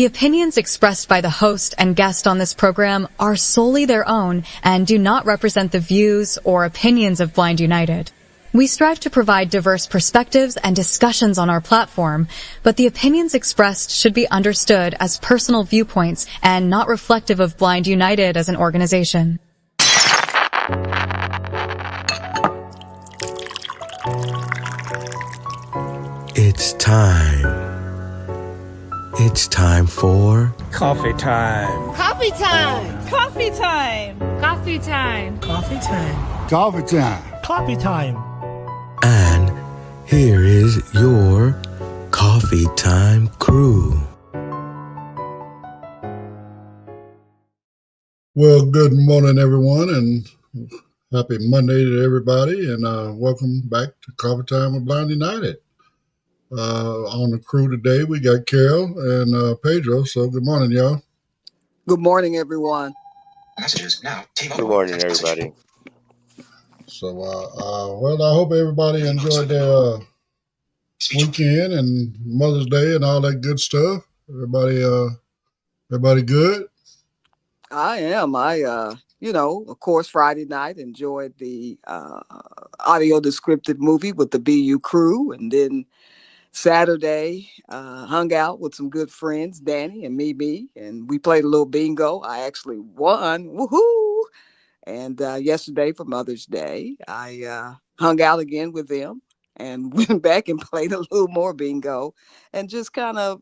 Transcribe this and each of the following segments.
The opinions expressed by the host and guest on this program are solely their own and do not represent the views or opinions of Blind United. We strive to provide diverse perspectives and discussions on our platform, but the opinions expressed should be understood as personal viewpoints and not reflective of Blind United as an organization. It's time. It's time for coffee time. Coffee time. Coffee time. Coffee time. Coffee time. Coffee time. Coffee time. And here is your coffee time crew. Well, good morning, everyone, and happy Monday to everybody, and welcome back to Coffee Time with Blind United. On the crew today, we got Carol and Pedro, so good morning, y'all. Good morning, everyone. Messages now. Good morning, everybody. So, well, I hope everybody enjoyed their weekend and Mother's Day and all that good stuff. Everybody good? I am. Of course, Friday night enjoyed the audio descriptive movie with the BU crew, and then Saturday hung out with some good friends, Danny and Mimi, and we played a little bingo. I actually won. Woohoo! And yesterday for Mother's Day, I hung out again with them and went back and played a little more bingo and just kind of,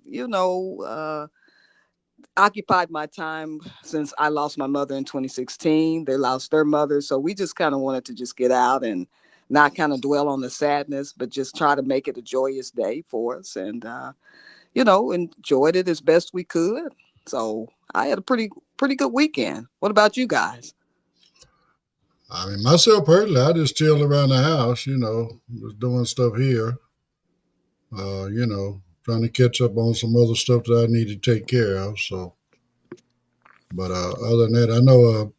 occupied my time since I lost my mother in 2016. They lost their mother. So we just kind of wanted to just get out and not kind of dwell on the sadness, but just try to make it a joyous day for us. And, enjoyed it as best we could. So I had a pretty good weekend. What about you guys? I mean, myself personally, I just chilled around the house, was doing stuff here, trying to catch up on some other stuff that I need to take care of. So, but other than that, I know,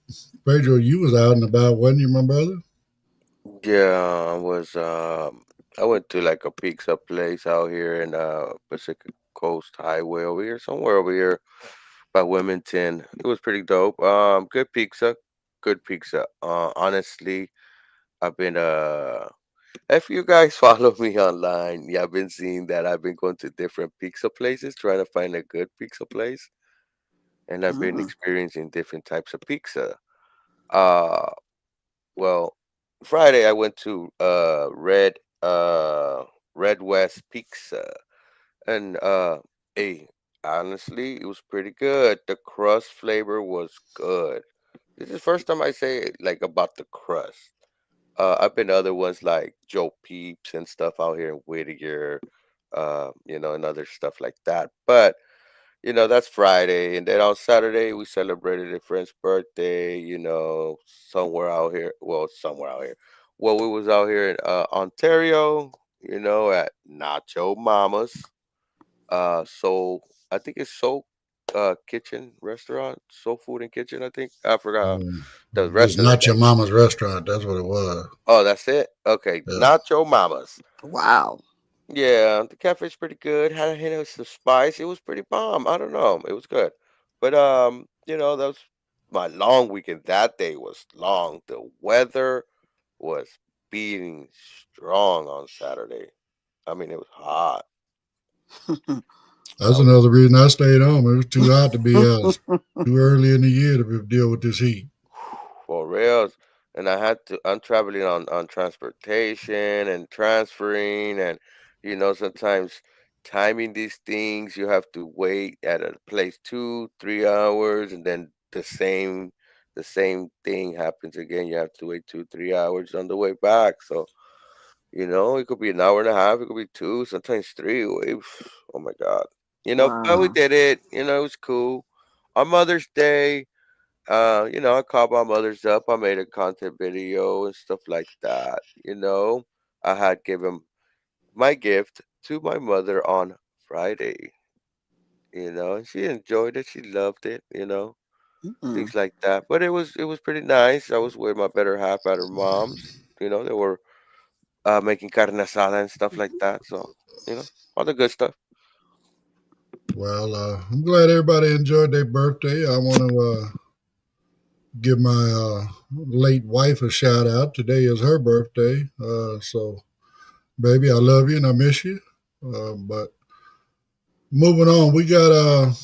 Pedro, you was out and about, wasn't you, my brother? Yeah, I was. I went to like a pizza place out here in Pacific Coast Highway over here, somewhere over here by Wilmington. It was pretty dope. Good pizza, good pizza. Honestly, I've been If you guys follow me online, yeah, I've been seeing that I've been going to different pizza places trying to find a good pizza place, and I've been experiencing different types of pizza. Uh, well, Friday I went to Red West Pizza, and hey, honestly, it was pretty good. The crust flavor was good. This is the first time I say it, like about the crust. I've been to other ones like Joe Peeps and stuff out here in Whittier, and other stuff like that. But that's Friday, and then on Saturday we celebrated a friend's birthday. Somewhere out here. Well, somewhere out here. Well, we was out here in Ontario. At Nacho Mama's. So I think it's Soul Kitchen Restaurant, Soul Food and Kitchen. I think I forgot the It's rest of not the your name. mama's restaurant. That's what it was. Oh, that's it. Okay, Yeah. Nacho Mama's. Wow. Yeah, the catfish pretty good. Had a hint of some spice. It was pretty bomb. I don't know. It was good. But that was my long weekend. That day was long. The weather was beating strong on Saturday. I mean, it was hot. That's I was another reason I stayed home. It was too hot to be out. Too early in the year to deal with this heat. for reals. And I'm traveling on transportation and transferring, and sometimes timing these things, you have to wait at a place 2 3 hours, and then the same thing happens again. You have to wait 2 3 hours on the way back. So it could be an hour and a half, it could be two, sometimes three. Oh my God. But we Wow. did it. It was cool. On Mother's Day, I called my mother's up. I made a content video and stuff like that. I had given my gift to my mother on Friday, and she enjoyed it. She loved it, Mm-mm. things like that. But it was pretty nice. I was with my better half at her mom's. They were making carne asada and stuff like that. So, all the good stuff. Well, I'm glad everybody enjoyed their birthday. I want to give my late wife a shout out. Today is her birthday. So, baby, I love you and I miss you. But moving on, we got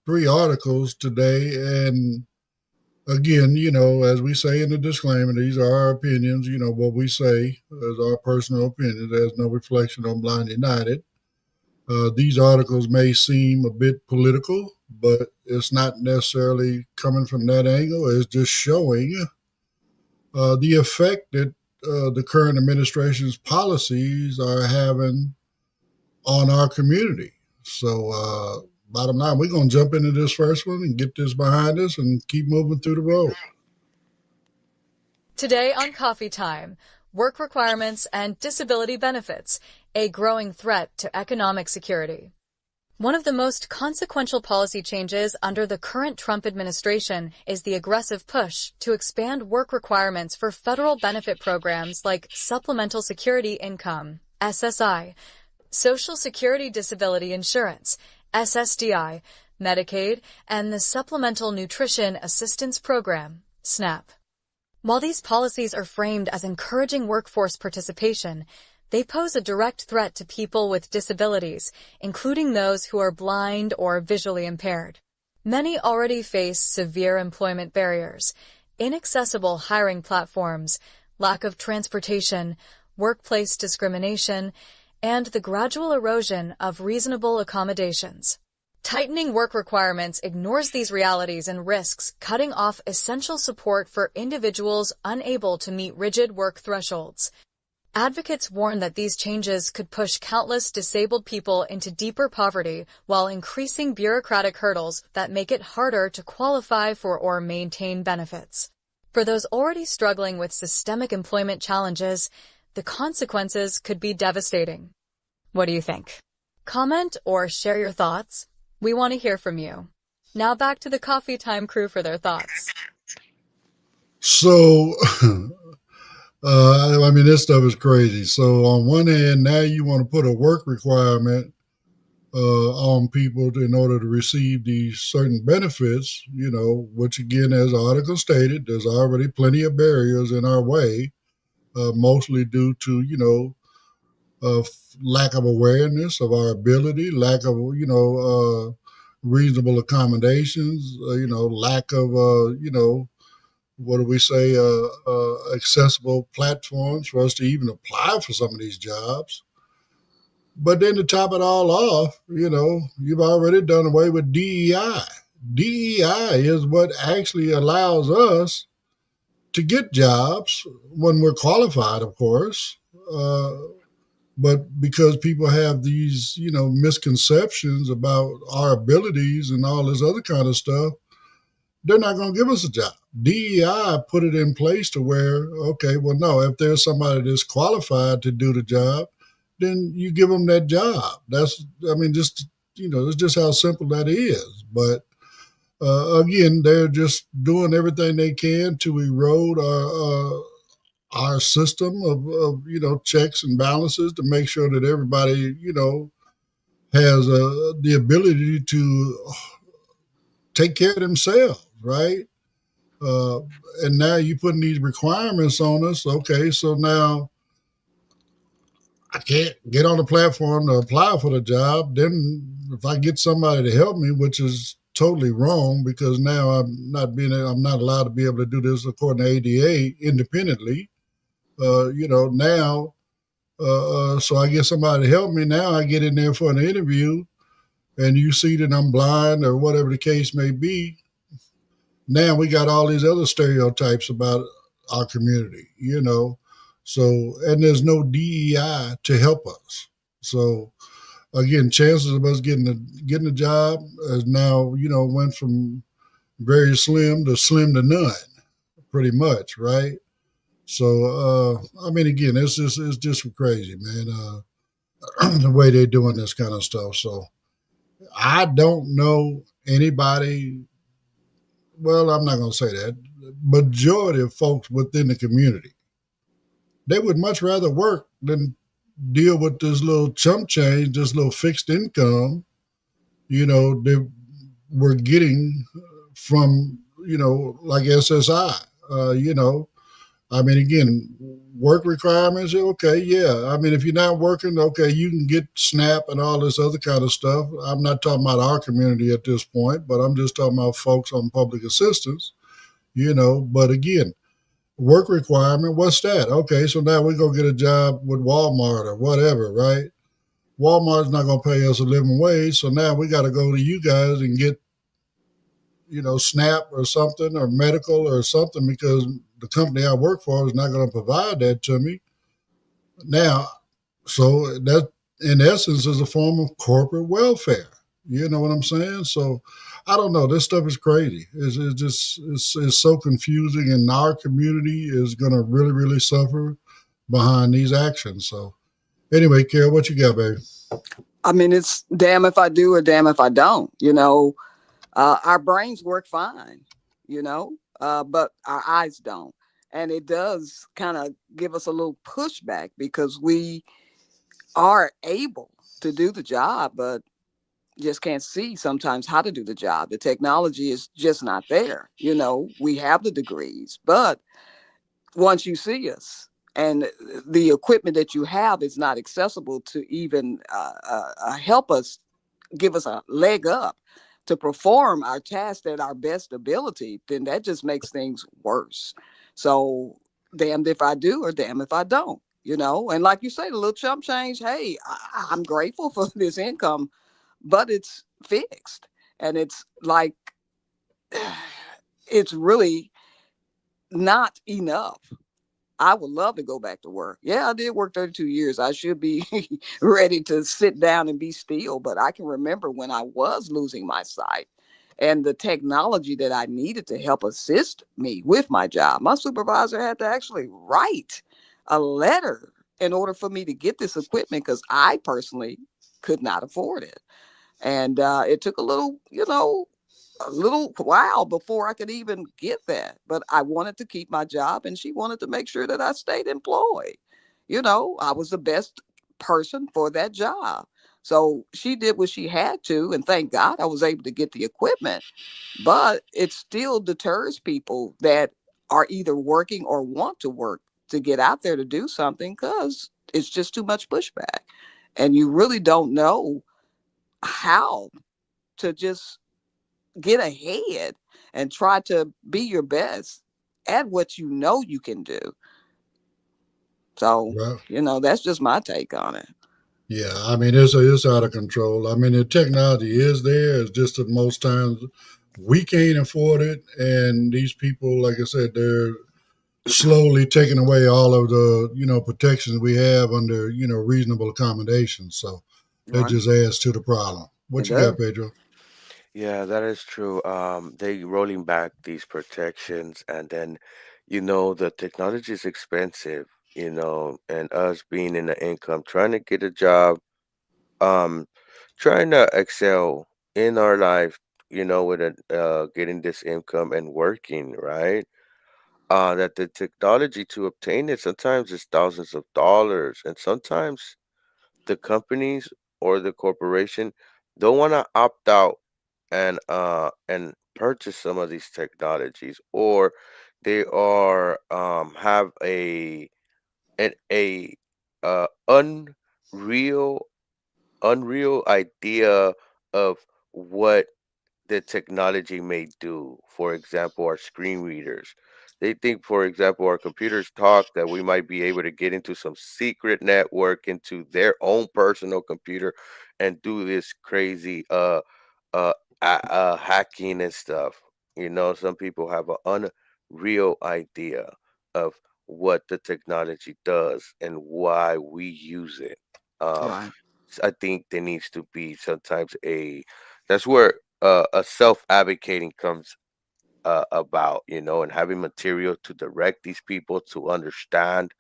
three articles today. And again, as we say in the disclaimer, these are our opinions. What we say is our personal opinion. There's no reflection on Blind United. These articles may seem a bit political, but it's not necessarily coming from that angle. It's just showing the effect that the current administration's policies are having on our community. So, bottom line, we're going to jump into this first one and get this behind us and keep moving through the road. Today on Coffee Time, work requirements and disability benefits, a growing threat to economic security. One of the most consequential policy changes under the current Trump administration is the aggressive push to expand work requirements for federal benefit programs like Supplemental Security Income, SSI, Social Security Disability Insurance, SSDI, Medicaid, and the Supplemental Nutrition Assistance Program, SNAP. While these policies are framed as encouraging workforce participation, they pose a direct threat to people with disabilities, including those who are blind or visually impaired. Many already face severe employment barriers, inaccessible hiring platforms, lack of transportation, workplace discrimination, and the gradual erosion of reasonable accommodations. Tightening work requirements ignores these realities and risks cutting off essential support for individuals unable to meet rigid work thresholds. Advocates warn that these changes could push countless disabled people into deeper poverty while increasing bureaucratic hurdles that make it harder to qualify for or maintain benefits. For those already struggling with systemic employment challenges, the consequences could be devastating. What do you think? Comment or share your thoughts. We want to hear from you. Now back to the Coffee Time crew for their thoughts. So, this stuff is crazy. So on one hand, now you want to put a work requirement on people in order to receive these certain benefits, which again, as the article stated, there's already plenty of barriers in our way, mostly due to, lack of awareness of our ability, lack of, reasonable accommodations, lack of, what do we say, accessible platforms for us to even apply for some of these jobs. But then to top it all off, you've already done away with DEI. DEI is what actually allows us to get jobs when we're qualified, of course. But because people have these, misconceptions about our abilities and all this other kind of stuff, they're not going to give us a job. DEI put it in place to where, okay, well, no, if there's somebody that's qualified to do the job, then you give them that job. That's just how simple that is. But again, they're just doing everything they can to erode our system of checks and balances to make sure that everybody, has the ability to take care of themselves, right? And now you're putting these requirements on us. Okay, so now I can't get on the platform to apply for the job. Then if I get somebody to help me, which is totally wrong because now I'm not allowed to be able to do this according to ADA independently. Now, so I get somebody to help me. Now I get in there for an interview and you see that I'm blind or whatever the case may be. Now we got all these other stereotypes about our community, So, and there's no DEI to help us. So, again, chances of us getting a job has now, went from very slim to none, pretty much, right? So, again, it's just crazy, man. The way they're doing this kind of stuff. So, I don't know anybody. Well, I'm not going to say that. Majority of folks within the community, they would much rather work than deal with this little chump change, this little fixed income, they were getting from, like SSI. I mean, again, work requirements, okay, yeah. I mean, if you're not working, okay, you can get SNAP and all this other kind of stuff. I'm not talking about our community at this point, but I'm just talking about folks on public assistance, But again, work requirement, what's that? Okay, so now we go get a job with Walmart or whatever, right? Walmart's not going to pay us a living wage, so now we got to go to you guys and get, SNAP or something or medical or something because the company I work for is not going to provide that to me. Now, so that in essence is a form of corporate welfare. You know what I'm saying? So I don't know. This stuff is crazy. It's just it's so confusing, and our community is going to really really suffer behind these actions. So anyway, Carol, what you got, baby? I mean, it's damn if I do or damn if I don't. Our brains work fine, but our eyes don't. And it does kind of give us a little pushback because we are able to do the job, but just can't see sometimes how to do the job. The technology is just not there. We have the degrees, but once you see us and the equipment that you have is not accessible to even help us, give us a leg up to perform our task at our best ability, then that just makes things worse. So damned if I do or damn if I don't, and like you say, the little chump change, hey, I'm grateful for this income, but it's fixed. And it's like, it's really not enough. I would love to go back to work. Yeah, I did work 32 years. I should be ready to sit down and be still. But I can remember when I was losing my sight and the technology that I needed to help assist me with my job. My supervisor had to actually write a letter in order for me to get this equipment because I personally could not afford it. And it took a little while before I could even get that. But I wanted to keep my job and she wanted to make sure that I stayed employed. I was the best person for that job. So she did what she had to. And thank God I was able to get the equipment. But it still deters people that are either working or want to work to get out there to do something because it's just too much pushback. And you really don't know how to just get ahead and try to be your best at what you can do. So, Well, that's just my take on it. yeah, I mean it's out of control. I mean the technology is there. It's just that most times we can't afford it, and these people, like I said, they're slowly taking away all of the protections we have under reasonable accommodations. So that Right. just adds to the problem. It What you got, does. Pedro? Yeah, that is true. They rolling back these protections, and then, the technology is expensive, and us being in the income, trying to get a job, um, trying to excel in our life, with getting this income and working, right? That the technology to obtain it sometimes is thousands of dollars, and sometimes the companies or the corporation don't want to opt out and purchase some of these technologies, or they are have a unreal unreal idea of what the technology may do. For example, our screen readers. They think, for example, our computers talk that we might be able to get into some secret network into their own personal computer and do this crazy uh, hacking and stuff. Some people have an unreal idea of what the technology does and why we use it. Um, Right. I think there needs to be sometimes that's where a self advocating comes about, and having material to direct these people to understand,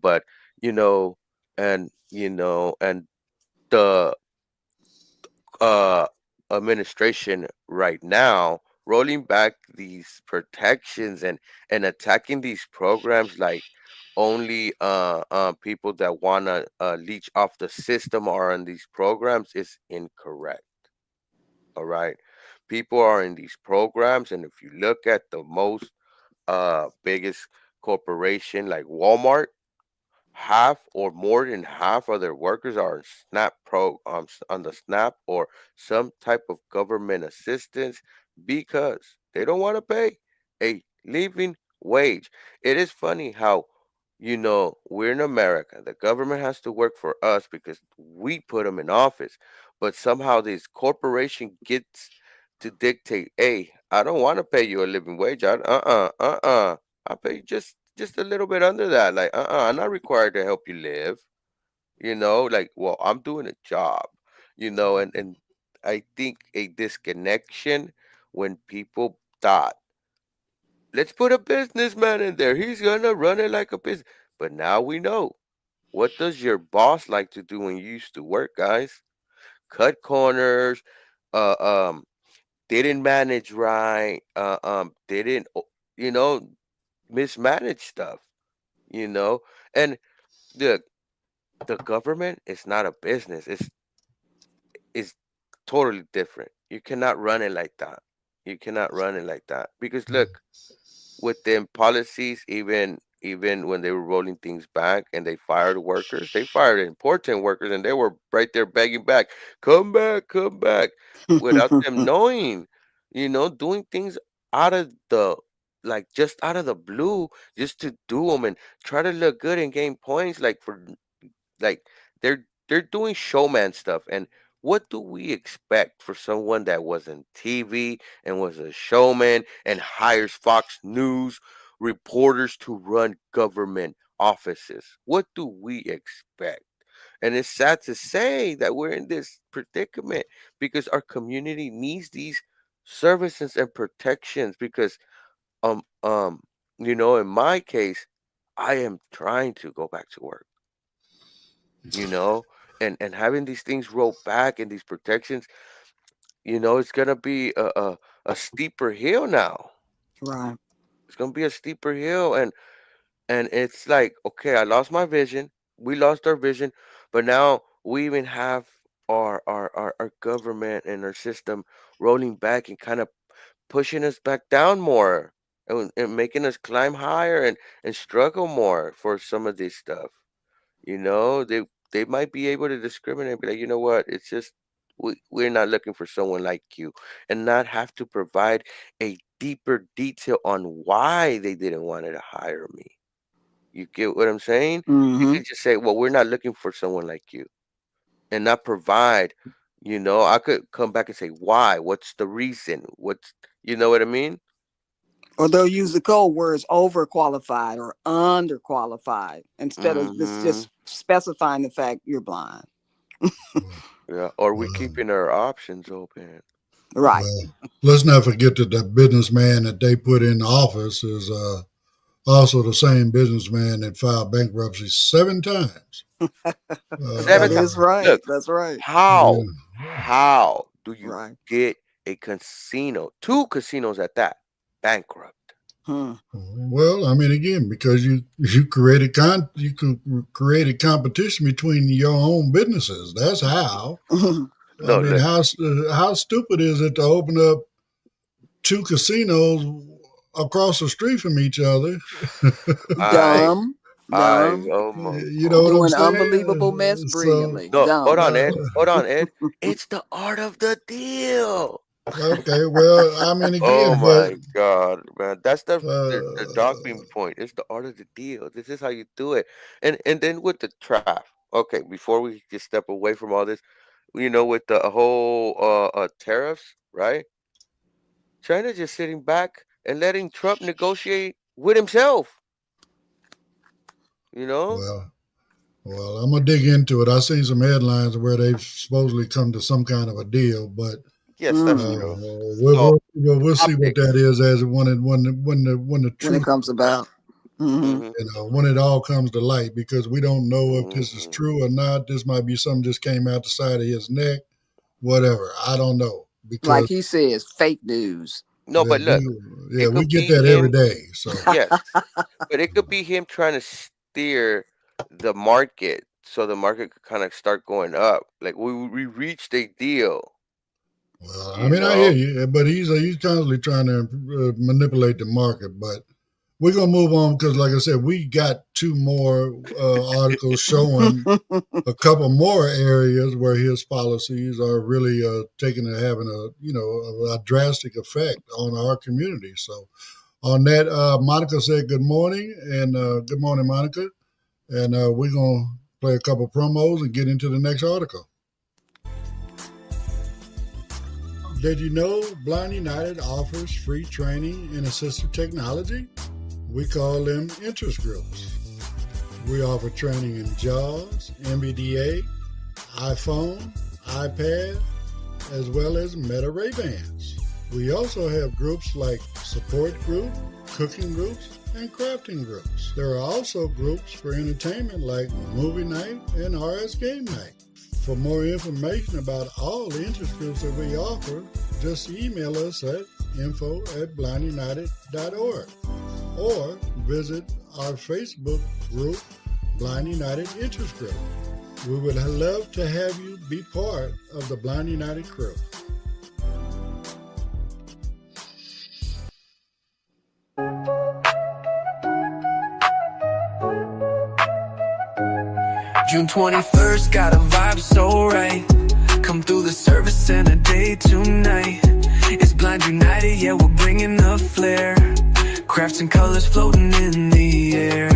but you know, and the uh administration right now rolling back these protections and attacking these programs like only people that want to leech off the system are in these programs is incorrect. All right. People are in these programs, and if you look at the most biggest corporation like Walmart, half or more than half of their workers are in SNAP on the SNAP or some type of government assistance because they don't want to pay a living wage. It is funny how we're in America. The government has to work for us because we put them in office, but somehow this corporation gets to dictate, "Hey, I don't want to pay you a living wage. I'll pay you just a little bit under that. Like, I'm not required to help you live. Like, well, I'm doing a job, and I think a disconnection when people thought, let's put a businessman in there. He's gonna run it like a business. But now we know. What does your boss like to do when you used to work, guys? Cut corners, uh didn't manage right, didn't you know, mismanage stuff, you know? And look, the government is not a business. It's totally different. You cannot run it like that. You cannot run it like that. Because look, with them policies, even when they were rolling things back and they fired workers, they fired important workers and they were right there begging back, come back, without them knowing, doing things out of the like just out of the blue, just to do them and try to look good and gain points, like they're doing showman stuff. And what do we expect for someone that was in TV and was a showman and hires Fox News reporters to run government offices? What do we expect? And it's sad to say that we're in this predicament because our community needs these services and protections because um um in my case, I am trying to go back to work, you know, and having these things roll back and these protections, it's gonna be a steeper hill now. Right. It's gonna be a steeper hill, and it's like, okay, I lost my vision. We lost our vision, but now we even have our government and our system rolling back and kind of pushing us back down more and making us climb higher and struggle more for some of this stuff. They might be able to discriminate, be like, you know what? It's just we're not looking for someone like you, and not have to provide a deeper detail on why they didn't want to hire me. You get what I'm saying? You Mm-hmm. could just say, well, we're not looking for someone like you, and not provide. I could come back and say, why? What's the reason? You know what I mean? Or they'll use the code words overqualified or underqualified instead of this Mm-hmm. just specifying the fact you're blind. Yeah. Or we Well, keeping our options open. Right. well, let's not forget that the businessman that they put in office is also the same businessman that filed bankruptcy 7 times. That Seven Uh, times. is right. Look, That's right. how yeah. how do you Right. get a casino, 2 casinos at that, bankrupt? Hmm. Well, I mean, again, because you created competition between your own businesses. That's how. I No, mean, look, how stupid is it to open up 2 casinos across the street from each other? I Dumb. I Dumb. oh my You know what god. I'm Doing unbelievable mess saying? So, brilliantly. No, hold Dumb. on, uh, Ed. Hold on, Ed. It's the art of the deal. okay, well, I mean, Oh again, but my god, man. That's the talking uh, point. It's the art of the deal. This is how you do it. And then with the trap. Okay, before we just step away from all this, with the whole tariffs, right? China just sitting back and letting Trump negotiate with himself, you know? well, well, I'm gonna dig into it. I seen some headlines where they've supposedly come to some kind of a deal, but Yes, that's Mm. true. we'll, So we'll see what that optics. is as when the When it truth, comes about. Hmm. Hmm. when it all comes to light, because we don't know if this is Hmm. true or not. This might be something just came out the side of his neck, whatever. I don't know Like because he says, fake news. No, but look, it we could get be that every him. day. So Yes, but it could be him trying to steer the market so the market could kind of start going up. Like we reached a deal. Well, I You mean, I hear know, you, but he's constantly trying to manipulate the market. But we're gonna move on because, like I said, we got two more articles showing a couple more areas where his policies are really taking and having a drastic effect on our community. So on that, Monica said good morning, and good morning, Monica. And we're going to play a couple promos and get into the next article. Did you know Blind United offers free training in assistive technology? We call them interest groups. We offer training in JAWS, NVDA, iPhone, iPad, as well as Meta Ray-Bans. We also have groups like support group, cooking groups, and crafting groups. There are also groups for entertainment like movie night and RS game night. For more information about all the interest groups that we offer, just email us at info@blindunited.org or visit our Facebook group, Blind United Interest Group. We would love to have you be part of the Blind United crew. June 21st, got a vibe so right. Come through the service and a day tonight. It's Blind United, yeah, we're bringing the flair. Crafts and colors floating in the air.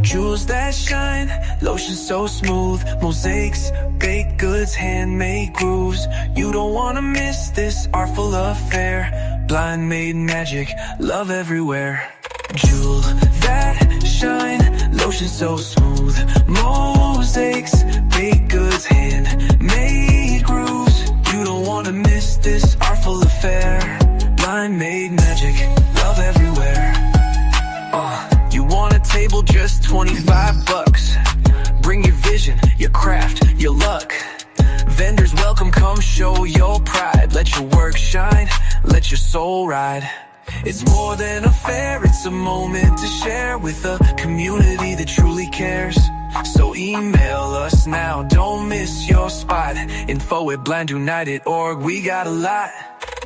Jewels that shine, lotion so smooth. Mosaics, baked goods, handmade grooves. You don't wanna miss this artful affair. Blind made magic, love everywhere. Jewel that shine, lotion so smooth. Mosaics, baked goods, handmade grooves. You don't wanna miss this artful affair. Blind made magic, love everywhere. You want a table, just 25 bucks. Bring your vision, your craft, your luck. Vendors welcome, come show your pride. Let your work shine, let your soul ride. It's more than a fair, it's a moment to share with a community that truly cares. So email us now, don't miss your spot. info@blindunited.org, we got a lot.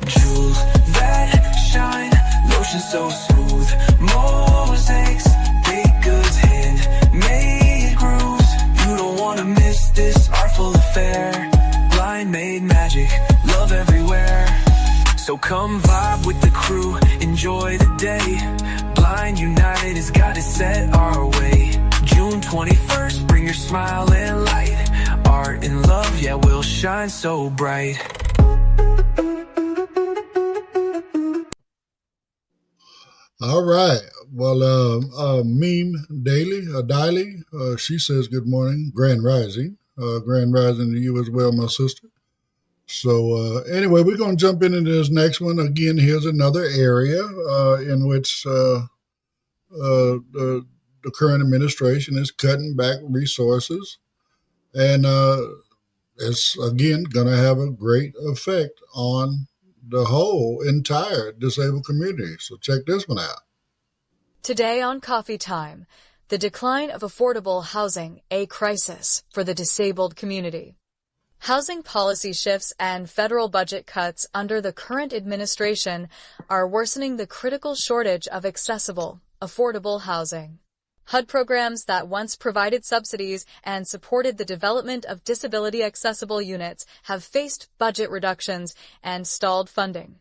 Jewels that shine, lotion so smooth. Mosaics, baked goods, handmade grooves. You don't wanna miss this artful affair. Blind made magic, love everywhere. So come vibe with the crew, enjoy the day. Blind United has got it set our way. June 21st, bring your smile and light. Art and love, yeah, we'll shine so bright. All right. Well, Meme Daily, she says good morning, Grand Rising. Grand Rising to you as well, my sister. So anyway, we're going to jump into this next one. Again, here's another area in which the current administration is cutting back resources. And it's, again, going to have a great effect on the whole entire disabled community. So check this one out. Today on Coffee Time, the decline of affordable housing, a crisis for the disabled community. Housing policy shifts and federal budget cuts under the current administration are worsening the critical shortage of accessible, affordable housing. HUD programs that once provided subsidies and supported the development of disability-accessible units have faced budget reductions and stalled funding.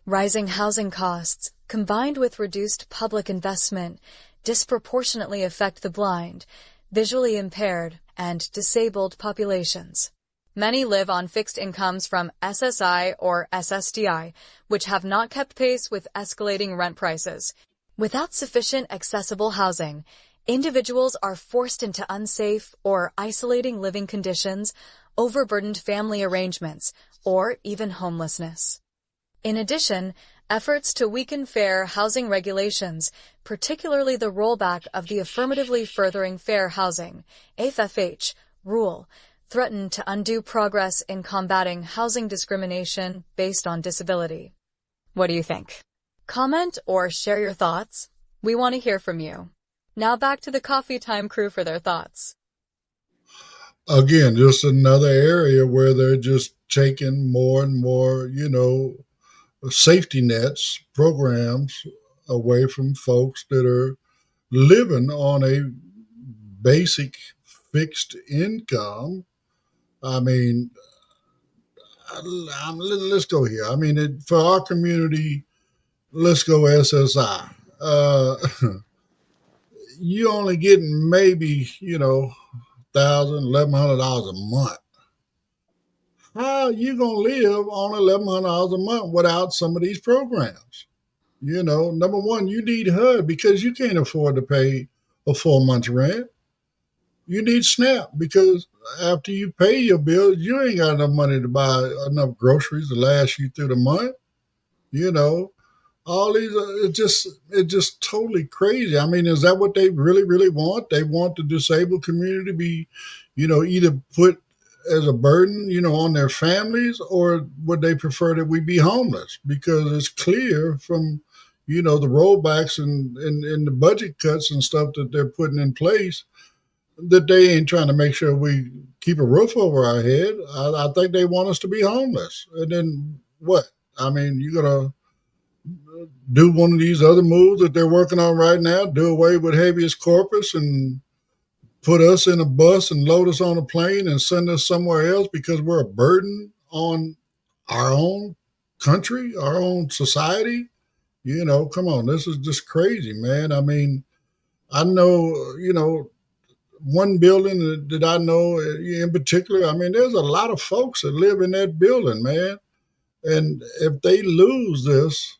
Rising housing costs, combined with reduced public investment, disproportionately affect the blind, visually impaired, and disabled populations. Many live on fixed incomes from SSI or SSDI, which have not kept pace with escalating rent prices. Without sufficient accessible housing, individuals are forced into unsafe or isolating living conditions, overburdened family arrangements, or even homelessness. In addition, efforts to weaken fair housing regulations, particularly the rollback of the Affirmatively Furthering Fair Housing (AFFH) rule, threaten to undo progress in combating housing discrimination based on disability. What do you think? Comment or share your thoughts. We want to hear from you. Now back to the Coffee Time crew for their thoughts. again, just another area where they're just taking more and more, safety nets programs away from folks that are living on a basic fixed income. I mean, let's go here. I mean, for our community, let's go SSI. Uh, you only getting maybe, $1,000, $1,100 a month. How you gonna live on $1,100 a month without some of these programs? Number one, you need HUD because you can't afford to pay a 4 months rent. You need SNAP because after you pay your bills, you ain't got enough money to buy enough groceries to last you through the month. You know, all these it's just totally crazy. I mean, is that what they really want? They want the disabled community to be, either put as a burden, on their families, or would they prefer that we be homeless? Because it's clear from, the rollbacks and the budget cuts and stuff that they're putting in place that they ain't trying to make sure we keep a roof over our head. I think they want us to be homeless. And then what? I mean, you're gonna do one of these other moves that they're working on right now, do away with habeas corpus and put us in a bus and load us on a plane and send us somewhere else because we're a burden on our own country, our own society. Come on, this is just crazy, man. I mean, I know, one building that I know in particular, I mean, there's a lot of folks that live in that building, man. And if they lose this,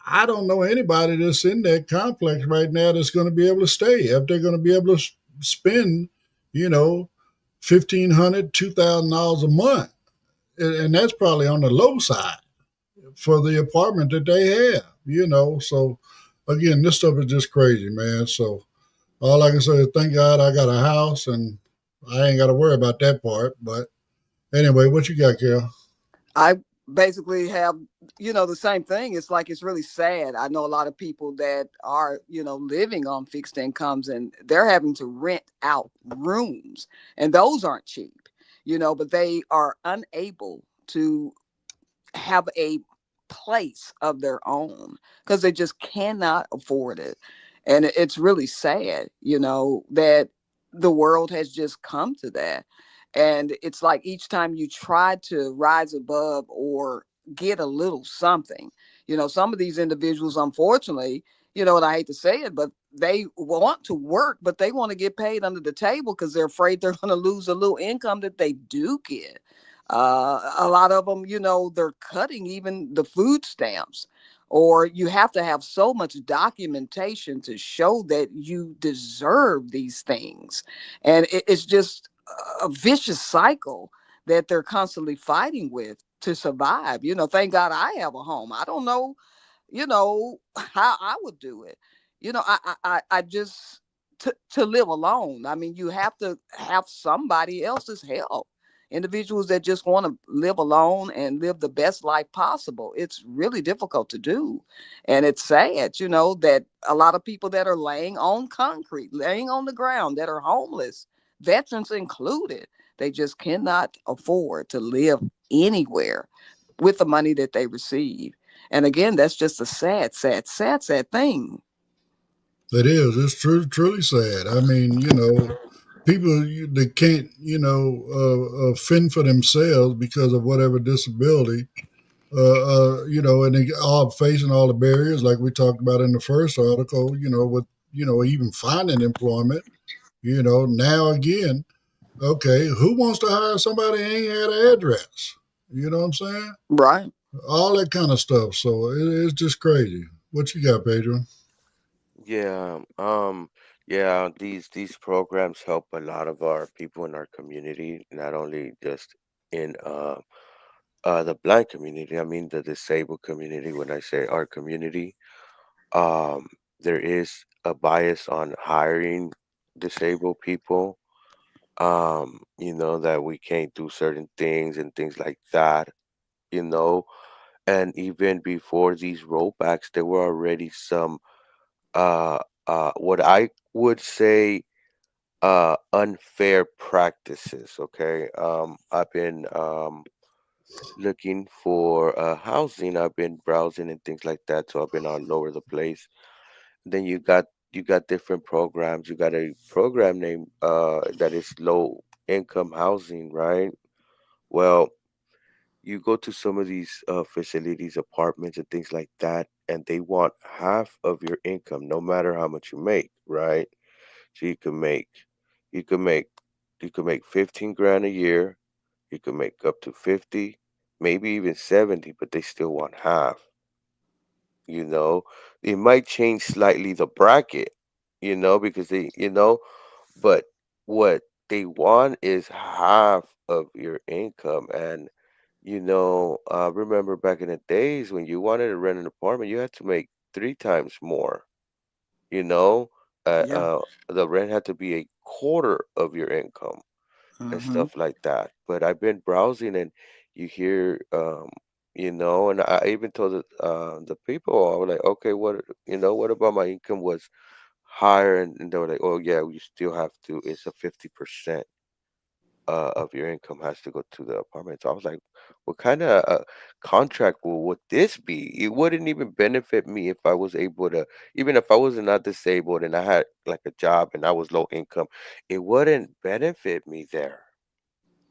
I don't know anybody that's in that complex right now that's going to be able to stay. If they're going to be able to spend, you know, $1,500, $2,000 a month, and that's probably on the low side for the apartment that they have. So again, this stuff is just crazy, man. So all I can say is thank God I got a house and I ain't got to worry about that part. But anyway, what you got, Carol? I basically have, the same thing. It's like it's really sad. I know a lot of people that are, living on fixed incomes and they're having to rent out rooms, and those aren't cheap, but they are unable to have a place of their own because they just cannot afford it. And it's really sad, that the world has just come to that. And it's like each time you try to rise above or get a little something, some of these individuals, unfortunately, and I hate to say it, but they want to work, but they want to get paid under the table because they're afraid they're going to lose a little income that they do get. A lot of them, they're cutting even the food stamps, or you have to have so much documentation to show that you deserve these things. And it's just a vicious cycle that they're constantly fighting with to survive. Thank God I have a home. I don't know, how I would do it. I just, to live alone. I mean, you have to have somebody else's help. Individuals that just want to live alone and live the best life possible. It's really difficult to do. And it's sad, that a lot of people that are laying on concrete, laying on the ground, that are homeless, veterans included, they just cannot afford to live anywhere with the money that they receive. And again, that's just a sad, sad, sad, sad thing. It is. It's truly sad. I mean, people that can't, fend for themselves because of whatever disability, and they are facing all the barriers like we talked about in the first article, with, even finding employment, now again, okay, who wants to hire somebody who ain't had an address? You know what I'm saying? Right. All that kind of stuff. So it's just crazy. What you got, Pedro? Yeah, yeah, these programs help a lot of our people in our community, not only just in the blind community, I mean the disabled community. When I say our community, um there is a bias on hiring disabled people, that we can't do certain things and things like that, you know. And even before these rollbacks, there were already some uh what I would say unfair practices. Okay, I've been looking for housing. I've been browsing and things like that, so I've been all over the place. Then you got different programs. You got a program named that is low income housing, right? Well, you go to some of these facilities, apartments, and things like that, and they want half of your income, no matter how much you make, right? So you can make, you can make 15 grand a year. You can make up to 50, maybe even 70, but they still want half. You know, it might change slightly the bracket, because but what they want is half of your income. And remember back in the days when you wanted to rent an apartment, you had to make three times more. You know, Yeah. the rent had to be a quarter of your income and Mm-hmm. stuff like that. But I've been browsing and you hear, and I even told the people, I was like, okay, what about my income was higher? And they were like, oh yeah, you still have to. It's a 50% of your income has to go to the apartment. So I was like, what kind of contract would this be? It wouldn't even benefit me if I was able to, even if I was not disabled and I had like a job and I was low income, it wouldn't benefit me there.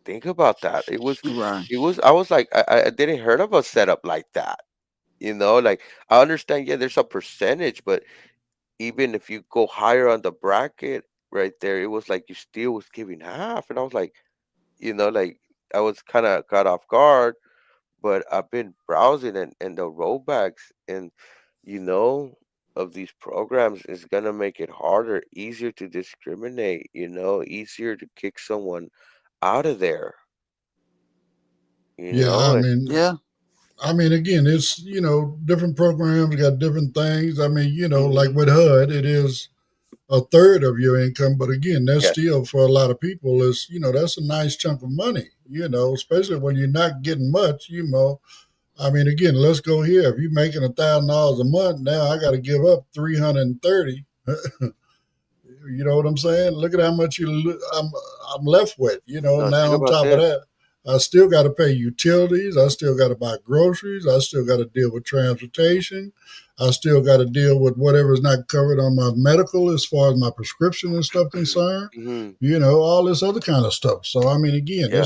Think about that. Right. I was like, I didn't heard of a setup like that. Like I understand, yeah, there's a percentage, but even if you go higher on the bracket right there, it was like you still was giving half. And I was like I was kind of caught off guard, but I've been browsing and the rollbacks and you know of these programs is gonna make it harder, easier to discriminate, easier to kick someone out of there, you Yeah, know, and Yeah. I mean, again, it's different programs got different things. I mean, like mhm, with HUD, it is a third of your income, but again, that's yes, still for a lot of people is that's a nice chunk of money. Especially when you're not getting much. I mean, again, let's go here. If you're making $1,000 a month now, I got to give up 330. You know what I'm saying? Look at how much I'm left with. think Now on about top of this. that, I still got to pay utilities. I still got to buy groceries. I still got to deal with transportation. I still got to deal with whatever's not covered on my medical as far as my prescription and stuff concerned. Hmm. All this other kind of stuff. So I mean, again, Yeah,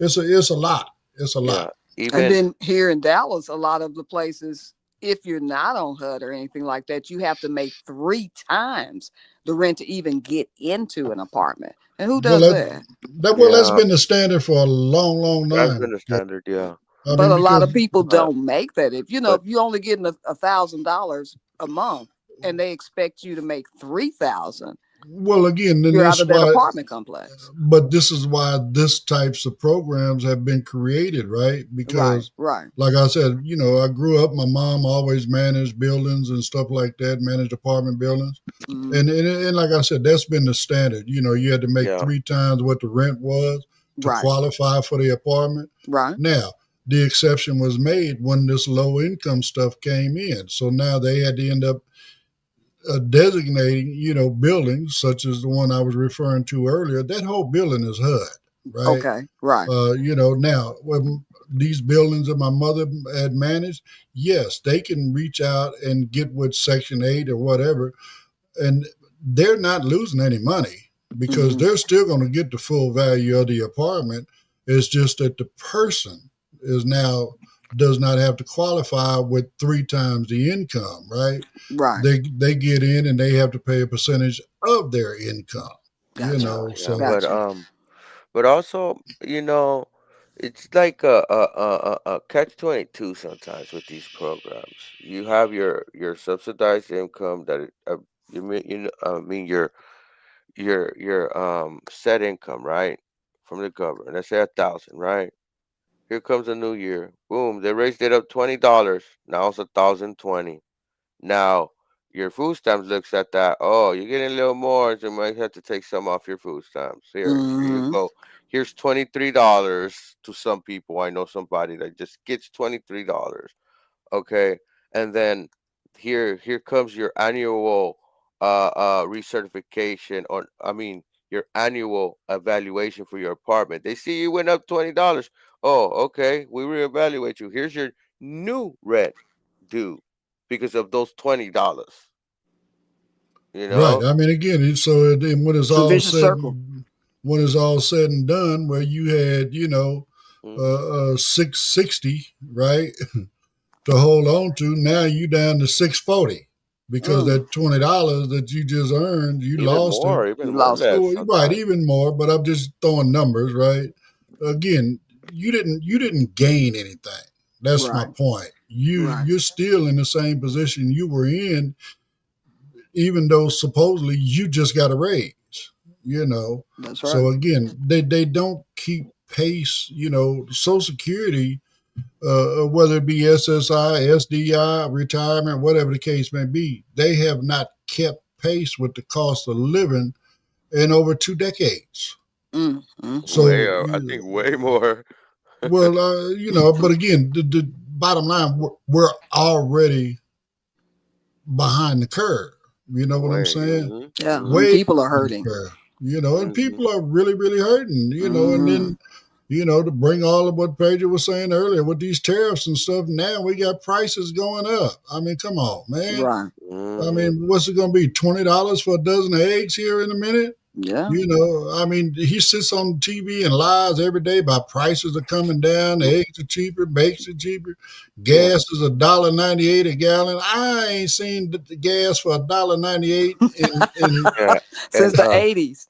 it's a lot. It's a yeah, lot. And even then here in Dallas, a lot of the places, if you're not on HUD or anything like that, you have to make three times the rent to even get into an apartment. And who Well, does that? that's yeah, been the standard for a long, long that's time. been the standard. Yeah, I But mean, a lot because of people but don't make that. If but if you only getting $1,000 a month and they expect you to make 3,000, well, again, then you're out that's of that why. apartment complex. But this is why this types of programs have been created, right? Right, Because, right. like I said, I grew up. My mom always managed buildings and stuff like that, managed apartment buildings, Mm, and like I said, that's been the standard. You had to make yeah, three times what the rent was to right, qualify for the apartment. right. Now, the exception was made when this low income stuff came in. So now they had to end up designating, buildings such as the one I was referring to earlier. That whole building is HUD, right? Okay, right. Now when these buildings that my mother had managed, yes, they can reach out and get with Section 8 or whatever, and they're not losing any money because Hmm. they're still going to get the full value of the apartment. It's just that the person is now does not have to qualify with three times the income, right? Right. They get in and they have to pay a percentage of their income. Gotcha. yeah. But Gotcha. but also, it's like a catch-22 sometimes with these programs. You have your subsidized income that I mean your set income, right, from the government. Let's say 1,000, right? Here comes a new year. Boom, they raised it up $20. Now it's 1,020. Now your food stamps looks at that. Oh, you're getting a little more, so you might have to take some off your food stamps. Here you Hmm. go. Here's $23 to some people. I know somebody that just gets $23. Okay, and then here comes your annual recertification, or I mean your annual evaluation for your apartment. They see you went up $20. Oh, okay, we reevaluate you. Here's your new rent due because of those $20. You Right. know? I mean, again, so then when it's It's a all vicious said, circle. when it's all said and done, where you had, 660, right, to hold on to, now you down to 640 because Mm, that $20 that you just earned, you lost it. you Even more lost it. less Well, right, sometimes. even more, but I'm just throwing numbers, right? Again, you didn't gain anything. That's my Right. point. Right. You're still in the same position you were in, even though supposedly you just got a raise, you know. That's right. So again, they don't keep pace, Social Security, whether it be SSI, SDI, retirement, whatever the case may be, they have not kept pace with the cost of living in over 2 decades. Mm, mm, mm. Way, So, I think way more. well, but again, the bottom line, we're already behind the curve. You know what I'm Way. saying? Yeah, and Way people are behind the hurting. curve. And Mm-hmm. people are really, really hurting, and Hmm. then, to bring all of what Pedro was saying earlier with these tariffs and stuff, now we got prices going up. I mean, come on, man. Right. I Mm-hmm. mean, what's it going to be? $20 for a dozen of eggs here in a minute? Yeah. I mean, he sits on TV and lies every day about prices are coming down, the eggs are cheaper, bakes are cheaper, Yeah. gas is $1.98 a gallon. I ain't seen the gas for $1.98 in Yeah. Since And the 80s.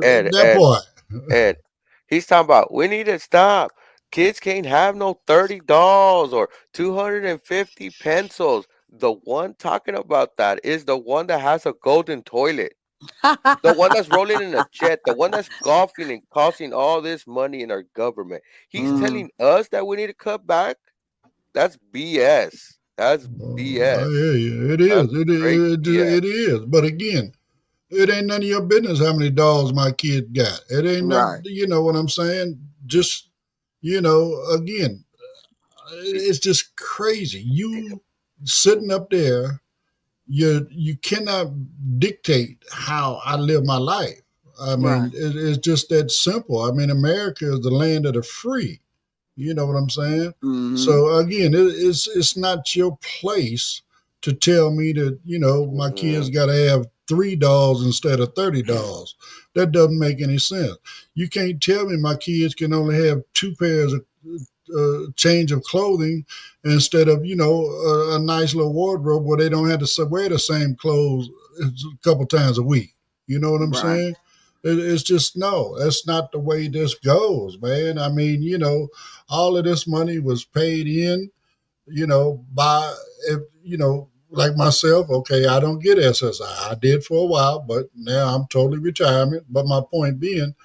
and that part. and he's talking about we need to stop. Kids can't have no $30 or 250 pencils. The one talking about that is the one that has a golden toilet. The one that's rolling in a jet, the one that's golfing and costing all this money in our government. He's Mm, telling us that we need to cut back. That's BS. That's I BS. hear you. It That's is. straight BS. It is. But again, it ain't none of your business how many dogs my kid got. It ain't none, right. you know what I'm saying? Just, again, See, it's just crazy. think You of, sitting up there, you cannot dictate how I live my life. I Right. mean, it's just that simple. I mean, America is the land of the free. You know what I'm saying? Hmm. So again, it's not your place to tell me that my kids mhm. got to have $3 instead of $30. That doesn't make any sense. You can't tell me my kids can only have two pairs of change of clothing instead of a nice little wardrobe where they don't have to wear the same clothes a couple times a week. You know what I'm Right. saying? It's just no, that's not the way this goes, man. I mean, all of this money was paid in, by if like myself. Okay, I don't get SSI. I did for a while, but now I'm totally retirement. But my point being,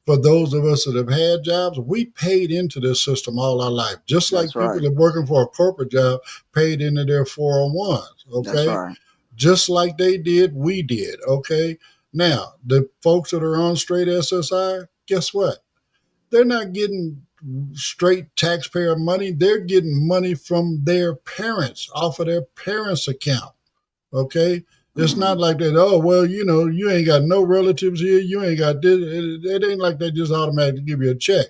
for those of us that have had jobs, we paid into this system all our life, just That's like people right. that are working for a corporate job paid into their 401s. That's Okay, right. just like they did, we did. Okay, now the folks that are on straight SSI, guess what? They're not getting straight taxpayer money. They're getting money from their parents off of their parents' account. Okay. It's Hmm. not like that. Oh, well, you ain't got no relatives here. You ain't got this. It ain't like they just automatically give you a check.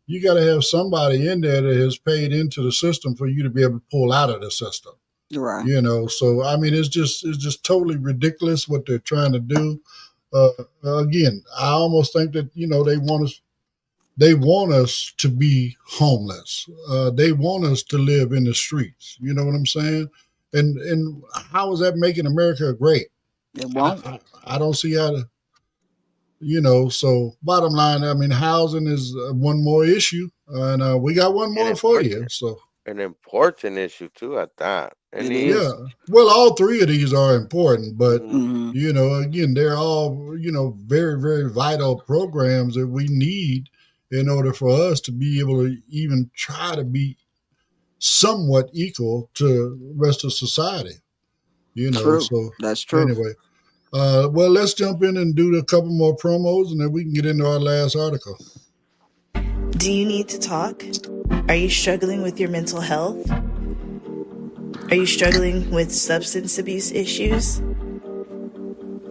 You got to have somebody in there that has paid into the system for you to be able to pull out of the system. Right. So I mean, it's just totally ridiculous what they're trying to do. Again, I almost think that they want us to be homeless. They want us to live in the streets. You know what I'm saying? And how is that making America great? It I, won't. I, I don't see how to, So bottom line, I mean, housing is one more issue, and we got one An more for you. important, So an important issue too at that. It Any, yeah, is. well, all three of these are important, but mhm, Hmm. again, they're all very, very vital programs that we need in order for us to be able to even try to be somewhat equal to the rest of society. True. So That's true. anyway, well, let's jump in and do a couple more promos, and then we can get into our last article. Do you need to talk? Are you struggling with your mental health? Are you struggling with substance abuse issues?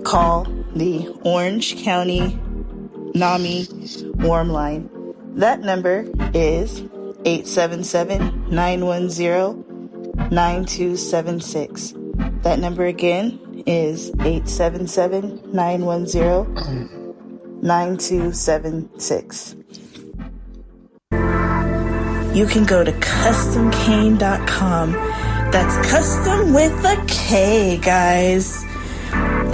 Call the Orange County NAMI Warm Line. That number is 877-910-9276. That number again is 877-910-9276. You can go to customcane.com. That's custom with a K, guys.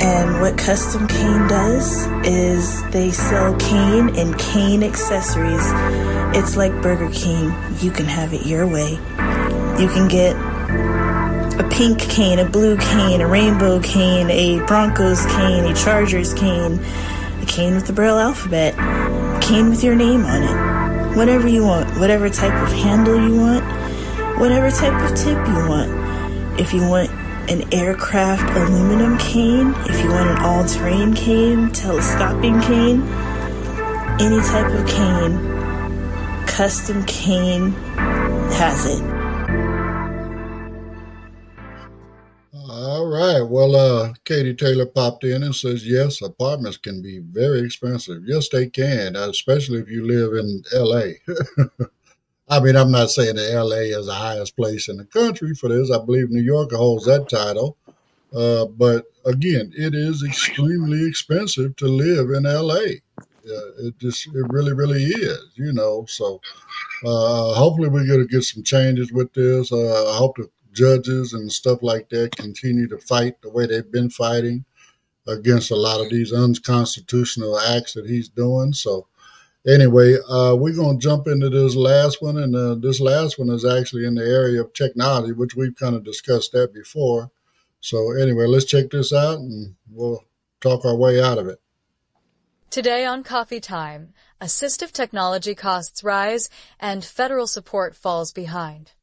And what Custom Cane does is they sell cane and cane accessories. It's like Burger King. You can have it your way. You can get a pink cane, a blue cane, a rainbow cane, a Broncos cane, a Chargers cane, a cane with the Braille alphabet, a cane with your name on it. Whatever you want, whatever type of handle you want, whatever type of tip you want. If you want an aircraft aluminum cane, if you want an all-terrain cane, telescoping cane, any type of cane, Custom Cane has it. All right. Well, Katie Taylor popped in and says, yes, apartments can be very expensive. Yes, they can, especially if you live in L.A. I mean, I'm not saying that L.A. is the highest place in the country for this. I believe New York holds that title. But again, it is extremely expensive to live in L.A. It really, really is, So hopefully we're going to get some changes with this. I hope the judges and stuff like that continue to fight the way they've been fighting against a lot of these unconstitutional acts that he's doing. So anyway, we're going to jump into this last one. And this last one is actually in the area of technology, which we've kind of discussed that before. So anyway, let's check this out and we'll talk our way out of it. Today on Coffee Time, assistive technology costs rise and federal support falls behind.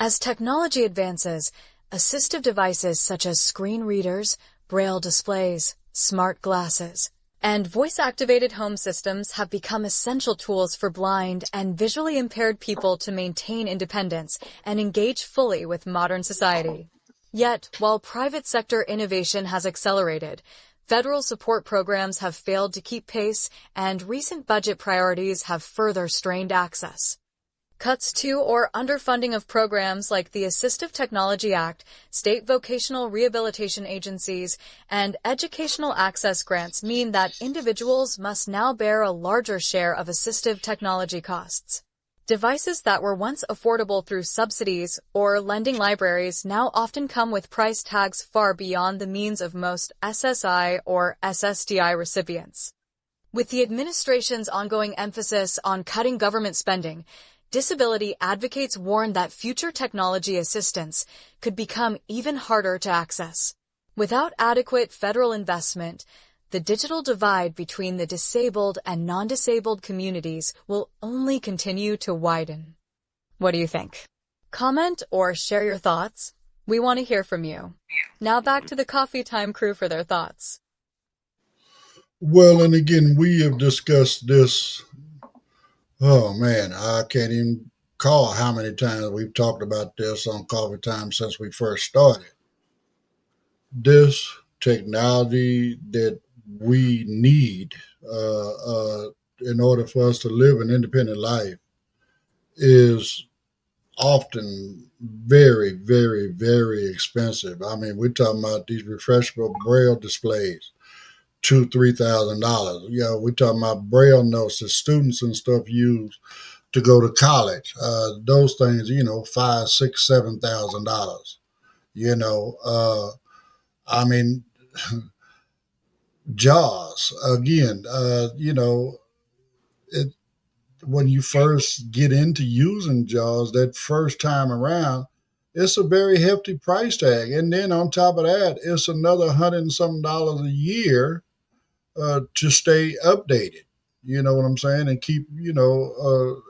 As technology advances, assistive devices such as screen readers, braille displays, smart glasses, and voice-activated home systems have become essential tools for blind and visually impaired people to maintain independence and engage fully with modern society. Yet, while private sector innovation has accelerated, federal support programs have failed to keep pace, and recent budget priorities have further strained access. Cuts to or underfunding of programs like the Assistive Technology Act, state vocational rehabilitation agencies, and educational access grants mean that individuals must now bear a larger share of assistive technology costs. Devices that were once affordable through subsidies or lending libraries now often come with price tags far beyond the means of most SSI or SSDI recipients. With the administration's ongoing emphasis on cutting government spending, disability advocates warn that future technology assistance could become even harder to access. Without adequate federal investment, the digital divide between the disabled and non-disabled communities will only continue to widen. What do you think? Comment or share your thoughts. We want to hear from you. Now back to the Coffee Time crew for their thoughts. Well, and again, we have discussed this. Oh man, I can't even call how many times we've talked about this on Coffee Time since we first started. This technology that we need in order for us to live an independent life is often very, very, very expensive. I mean, we're talking about these refreshable braille displays, $2,000-$3,000. We're talking about braille notes that students and stuff use to go to college. Those things, $5,000, $6,000, $7,000. I mean, JAWS again. When you first get into using JAWS that first time around, it's a very hefty price tag, and then on top of that, it's another $100 and something a year to stay updated. You know what I'm saying? And keep,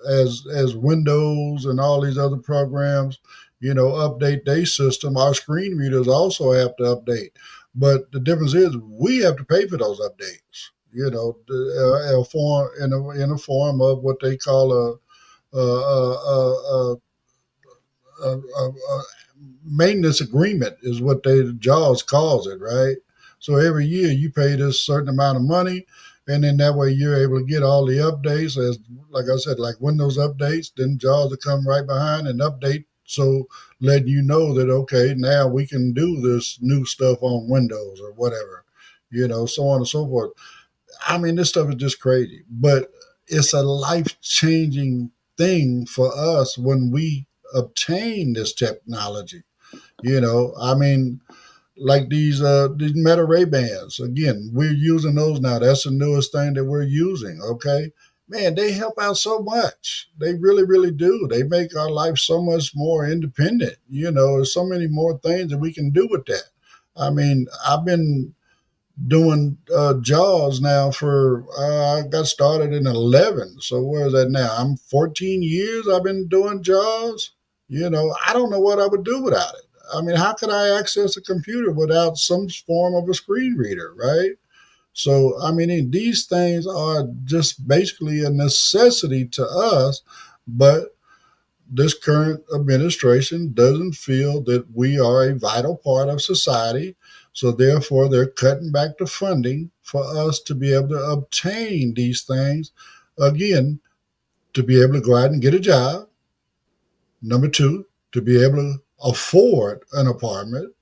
as Windows and all these other programs, update their system. Our screen readers also have to update. But the difference is we have to pay for those updates, in a form of what they call a maintenance agreement is what JAWS calls it, right? So every year you pay this certain amount of money, and then that way you're able to get all the updates as, like I said, like Windows updates, then JAWS will come right behind and update, so letting you know that okay, now we can do this new stuff on Windows or whatever, so on and so forth. I mean, this stuff is just crazy, but it's a life changing thing for us when we obtain this technology. I mean, like these Meta Ray Bans. Again, we're using those now. That's the newest thing that we're using. Okay, man, they help out so much. They really, really do. They make our life so much more independent. There's so many more things that we can do with that. I mean, I've been doing JAWS now for I got started in 11. So where is that now? I'm 14 years I've been doing JAWS. I don't know what I would do without it. I mean, how could I access a computer without some form of a screen reader, right? So, I mean, these things are just basically a necessity to us, but this current administration doesn't feel that we are a vital part of society. So, therefore, they're cutting back the funding for us to be able to obtain these things. Again, to be able to go out and get a job. Number two, to be able to afford an apartment.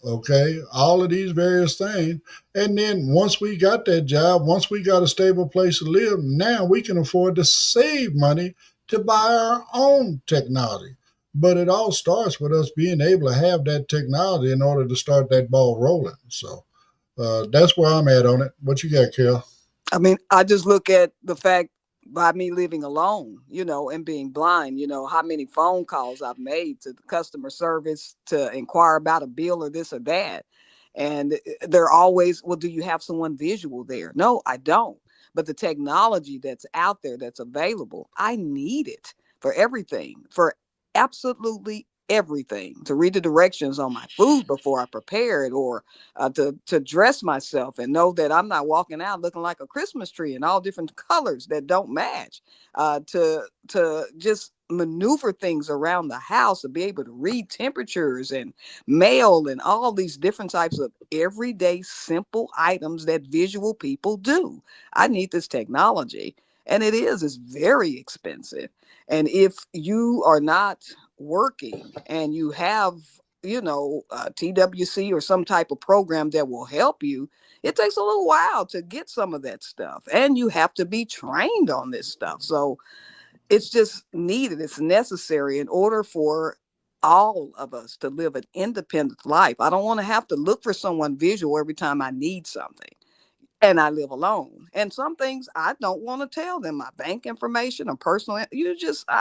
Okay, all of these various things. And then once we got that job, once we got a stable place to live, now we can afford to save money to buy our own technology. But it all starts with us being able to have that technology in order to start that ball rolling. So that's where I'm at on it. What you got, Carol? I mean, I just look at the fact by me living alone, and being blind, how many phone calls I've made to the customer service to inquire about a bill or this or that. And they're always, well, do you have someone visual there? No, I don't. But the technology that's out there that's available, I need it for everything, for absolutely everything, to read the directions on my food before I prepare it, or to dress myself and know that I'm not walking out looking like a Christmas tree in all different colors that don't match. To just maneuver things around the house, to be able to read temperatures and mail and all these different types of everyday simple items that visual people do. I need this technology, and it's very expensive. And if you are not working and you have TWC or some type of program that will help you, it takes a little while to get some of that stuff. And you have to be trained on this stuff. So it's just needed. It's necessary in order for all of us to live an independent life. I don't want to have to look for someone visual every time I need something. And I live alone. And some things I don't want to tell them, my bank information or personal, I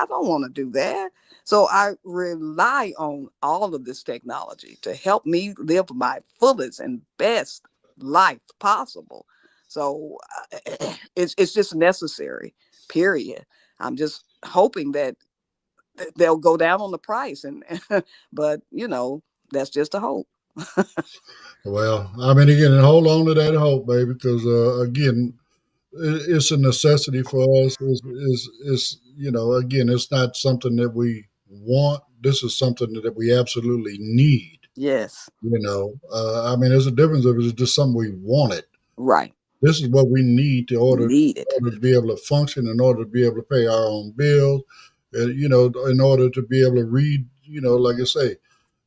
don't want to do that. So I rely on all of this technology to help me live my fullest and best life possible. So it's just necessary, period. I'm just hoping that they'll go down on the price, but that's just a hope. Well, I mean, again, hold on to that hope, baby, because again, it's a necessity for us. Again, it's not something that we want. This is something that we absolutely need. Yes. I mean, there's a difference if it's just something we wanted. Right. This is what we need Need it. in order to be able to function, in order to be able to pay our own bills, in order to be able to read, like I say,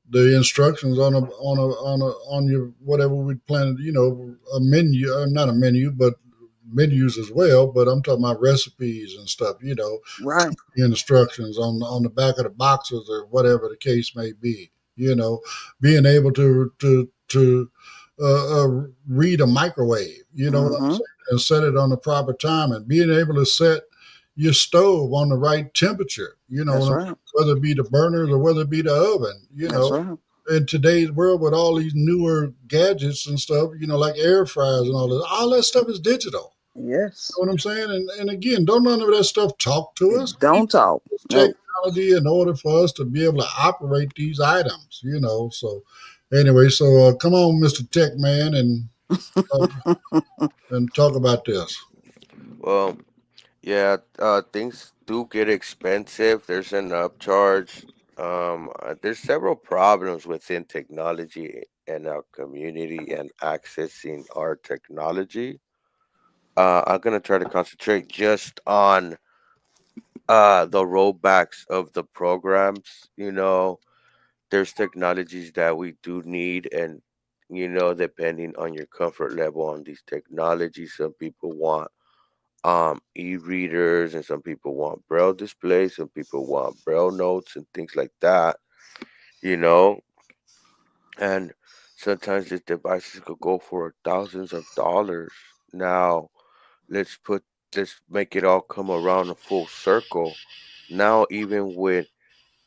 the instructions on your whatever we plan, a menu, not a menu, but menus as well. But I'm talking about recipes and stuff, Right. instructions on the back of the boxes or whatever the case may be. Being able to read a microwave, what I'm Mm-hmm. saying, and set it on the proper time, and being able to set your stove on the right temperature, That's right. whether it be the burners or whether it be the oven, That's right. in today's world with all these newer gadgets and stuff, like air fryers and all that stuff is digital. Yes. You know what I'm saying? And again, don't none of that stuff talk to us. We Don't talk. use No. technology in order for us to be able to operate these items, So anyway, so come on, Mr. Tech Man, uh, and talk about this. Well, yeah, things do get expensive. There's an upcharge. There's several problems within technology and our community and accessing our technology. I'm gonna try to concentrate just on the rollbacks of the programs. There's technologies that we do need, and depending on your comfort level on these technologies, some people want e-readers, and some people want braille displays, some people want braille notes and things like that. You know, and sometimes these devices could go for thousands of dollars. Now, let's put let's make it all come around a full circle. Now, even with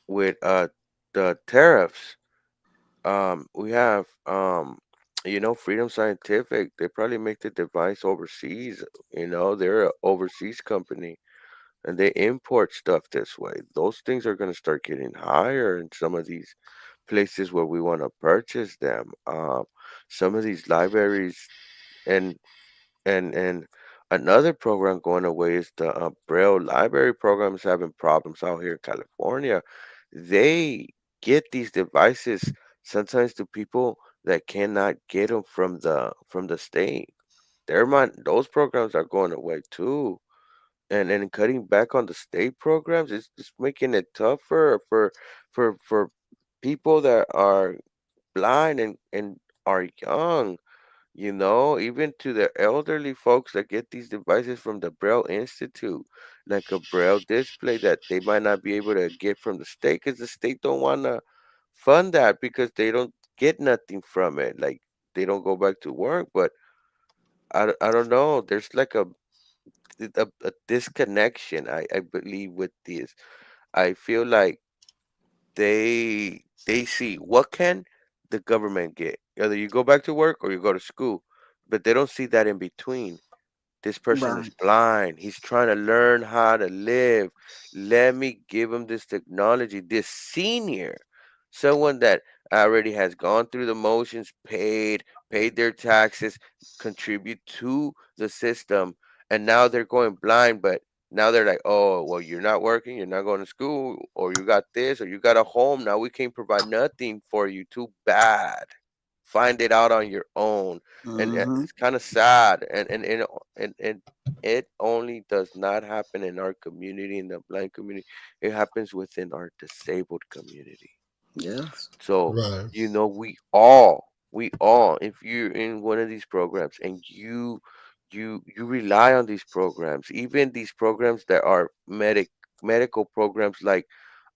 the tariffs, we have Freedom Scientific. They probably make the device overseas. They're an overseas company, and they import stuff this way. Those things are going to start getting higher in some of these places where we want to purchase them. Some of these libraries, and and another program going away is the Braille library program is having problems out here in California. They get these devices sometimes to people that cannot get them from the state. Those programs are going away too, and cutting back on the state programs is just making it tougher for people that are blind and are young, even to the elderly folks that get these devices from the Braille Institute, like a Braille display that they might not be able to get from the state because the state don't want to fund that because they don't get nothing from it. Like they don't go back to work, but I don't know. There's like a disconnection, I believe, with this. I feel like they see what can the government get. Either you go back to work or you go to school, but they don't see that in between. This person is Right. blind. He's trying to learn how to live. Let me give him this technology. This senior, someone that already has gone through the motions, paid their taxes, contribute to the system, and now they're going blind. But now they're like, oh, well, you're not working, you're not going to school, or you got this, or you got a home. Now we can't provide nothing for you. Too bad. Find it out on your own, and Mm-hmm. it's kind of sad, and it only does not happen in our community, in the blind community. It happens within our disabled community. Yes. So Right. we all, if you're in one of these programs and you rely on these programs, even these programs that are medical programs like